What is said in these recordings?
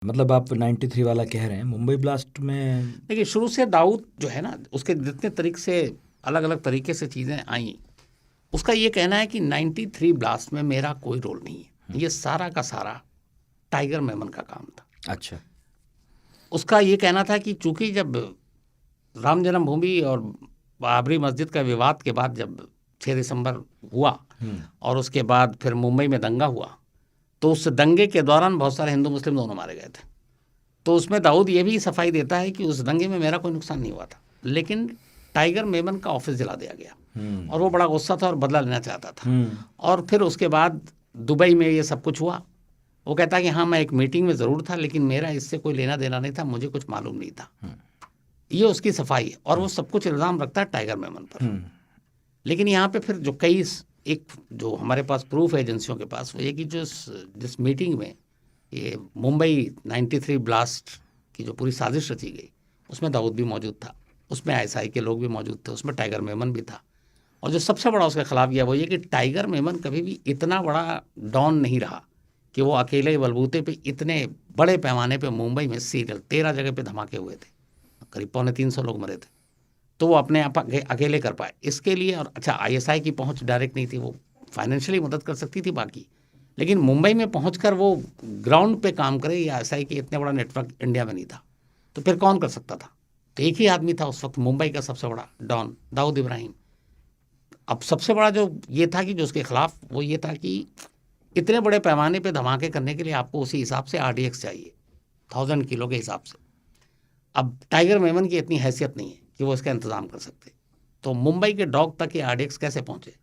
मतलब आप 93 वाला कह रहे हैं मुंबई ब्लास्ट में। देखिए, शुरू से दाऊद जो है ना, उसके जितने तरीके से अलग अलग तरीके से चीज़ें आई, उसका ये कहना है कि 93 ब्लास्ट में मेरा कोई रोल नहीं है, ये सारा का सारा टाइगर मेमन का काम था। अच्छा। उसका ये कहना था कि चूंकि जब राम जन्मभूमि और बाबरी मस्जिद का विवाद के बाद जब 6 दिसंबर हुआ और उसके बाद फिर मुंबई में दंगा हुआ, तो उस दंगे के दौरान बहुत सारे हिंदू मुस्लिम दोनों मारे गए थे। तो उसमें दाऊद ये भी सफाई देता है कि उस दंगे में मेरा कोई नुकसान नहीं हुआ था, लेकिन टाइगर मेमन का ऑफिस जला दिया गया और वो बड़ा गुस्सा था और बदला लेना चाहता था। और फिर उसके बाद दुबई में ये सब कुछ हुआ। वो कहता है कि हाँ, मैं एक मीटिंग में ज़रूर था, लेकिन मेरा इससे कोई लेना देना नहीं था, मुझे कुछ मालूम नहीं था। ये उसकी सफाई है और वो सब कुछ इल्ज़ाम रखता है टाइगर मेमन पर। लेकिन यहाँ पे फिर जो एक जो हमारे पास प्रूफ है एजेंसियों के पास, वो ये कि जिस मीटिंग में ये मुंबई 93 ब्लास्ट की जो पूरी साजिश रची गई, उसमें दाऊद भी मौजूद था, उसमें आईएसआई के लोग भी मौजूद थे, उसमें टाइगर मेमन भी था। और जो सबसे बड़ा उसके खिलाफ यह वो ये कि टाइगर मेमन कभी भी इतना बड़ा डॉन नहीं रहा कि वो अकेले बलबूते पे इतने बड़े पैमाने पे मुंबई में सीरियल 13 जगह पे धमाके हुए थे, करीब 250 लोग मरे थे, तो वो अपने आप अकेले कर पाए। इसके लिए और अच्छा, आईएसआई की पहुंच डायरेक्ट नहीं थी, वो फाइनेंशियली मदद कर सकती थी बाकी, लेकिन मुंबई में पहुंचकर वो ग्राउंड पे काम करे, या आईएसआई के इतने बड़ा नेटवर्क इंडिया में नहीं था, तो फिर कौन कर सकता था? तो एक ही आदमी था उस वक्त मुंबई का सबसे बड़ा डॉन, दाऊद इब्राहिम। अब सबसे बड़ा जो ये था कि जो उसके खिलाफ वो ये था कि इतने बड़े पैमाने पे धमाके करने के लिए आपको उसी हिसाब से आरडीएक्स चाहिए, 1000 किलो के हिसाब से। अब टाइगर मेमन की इतनी हैसियत नहीं है कि वो इसका इंतज़ाम कर सकते। तो मुंबई के डॉग तक ये आरडीएक्स कैसे पहुंचे?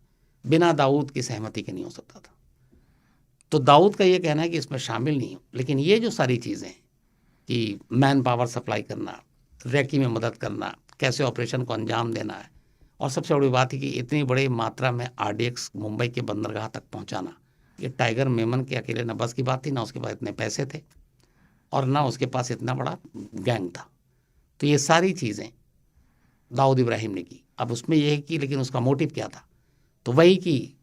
बिना दाऊद की सहमति के नहीं हो सकता था। तो दाऊद का ये कहना है कि इसमें शामिल नहीं हो, लेकिन ये जो सारी चीज़ें कि मैन पावर सप्लाई करना, रैकी में मदद करना, कैसे ऑपरेशन को अंजाम देना है, और सबसे बड़ी बात है कि इतनी बड़ी मात्रा में आरडीएक्स मुंबई के बंदरगाह तक पहुंचाना, ये टाइगर मेमन के अकेले न बस की बात थी, ना उसके पास इतने पैसे थे और ना उसके पास इतना बड़ा गैंग था। तो ये सारी चीज़ें दाऊद इब्राहिम ने की। अब उसमें यह है कि लेकिन उसका मोटिव क्या था? तो वही कि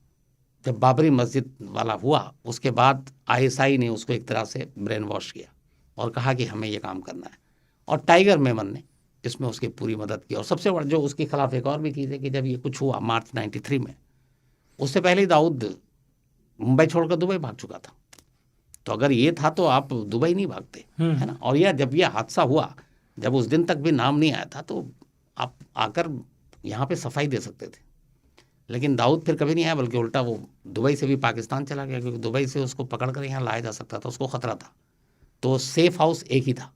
जब बाबरी मस्जिद वाला हुआ, उसके बाद आईएसआई ने उसको एक तरह से ब्रेन वॉश किया और कहा कि हमें ये काम करना है, और टाइगर मेमन ने इसमें उसकी पूरी मदद की। और सबसे बड़ा जो उसके खिलाफ एक और भी चीज़ है कि जब ये कुछ हुआ मार्च 93 में, उससे पहले ही दाऊद मुंबई छोड़कर दुबई भाग चुका था। तो अगर ये था तो आप दुबई नहीं भागते, है ना? और यह जब यह हादसा हुआ, जब उस दिन तक भी नाम नहीं आया था, तो आप आकर यहाँ पे सफाई दे सकते थे। लेकिन दाऊद फिर कभी नहीं आया, बल्कि उल्टा वो दुबई से भी पाकिस्तान चला गया, क्योंकि दुबई से उसको पकड़ कर यहाँ लाया जा सकता था, उसको खतरा था। तो सेफ हाउस एक ही था,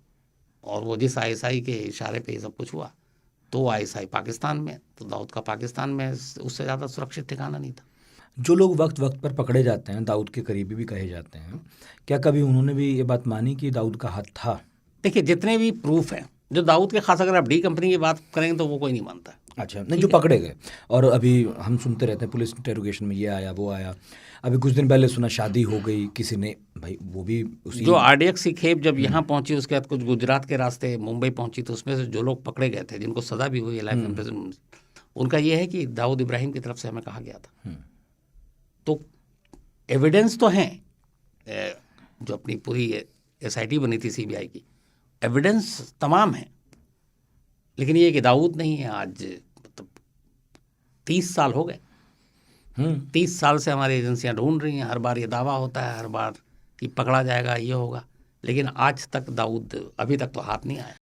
और वो जिस आईएसआई के इशारे पे ये सब कुछ हुआ, तो आईएसआई पाकिस्तान में, तो दाऊद का पाकिस्तान में उससे ज़्यादा सुरक्षित ठिकाना नहीं था। जो लोग वक्त वक्त पर पकड़े जाते हैं, दाऊद के करीबी भी कहे जाते हैं, क्या कभी उन्होंने भी ये बात मानी कि दाऊद का हाथ था? देखिए, जितने भी प्रूफ हैं जो दाऊद के, खास अगर आप डी कंपनी की बात करेंगे तो वो कोई नहीं मानता। अच्छा, नहीं, जो पकड़े गए, और अभी हम सुनते रहते हैं पुलिस इंटेरोगेशन में ये आया वो आया। अभी कुछ दिन पहले सुना शादी हो गई किसी ने, भाई वो भी उसी जो आरडीएक्स की खेप जब यहाँ पहुंची, उसके बाद कुछ गुजरात के रास्ते मुंबई पहुंची, तो उसमें से जो लोग पकड़े गए थे, जिनको सजा भी हुई है लाइफ इम्प्रिजनमेंट, उनका ये है कि दाऊद इब्राहिम की तरफ से हमें कहा गया था। तो एविडेंस तो हैं, जो अपनी पूरी एसआईटी बनी थी सीबीआई की, एविडेंस तमाम है, लेकिन ये कि दाऊद नहीं है। आज मतलब 30 साल हो गए, 30 साल से हमारी एजेंसियां ढूंढ रही हैं, हर बार ये दावा होता है, हर बार कि पकड़ा जाएगा, ये होगा, लेकिन आज तक दाऊद, अभी तक तो हाथ नहीं आया।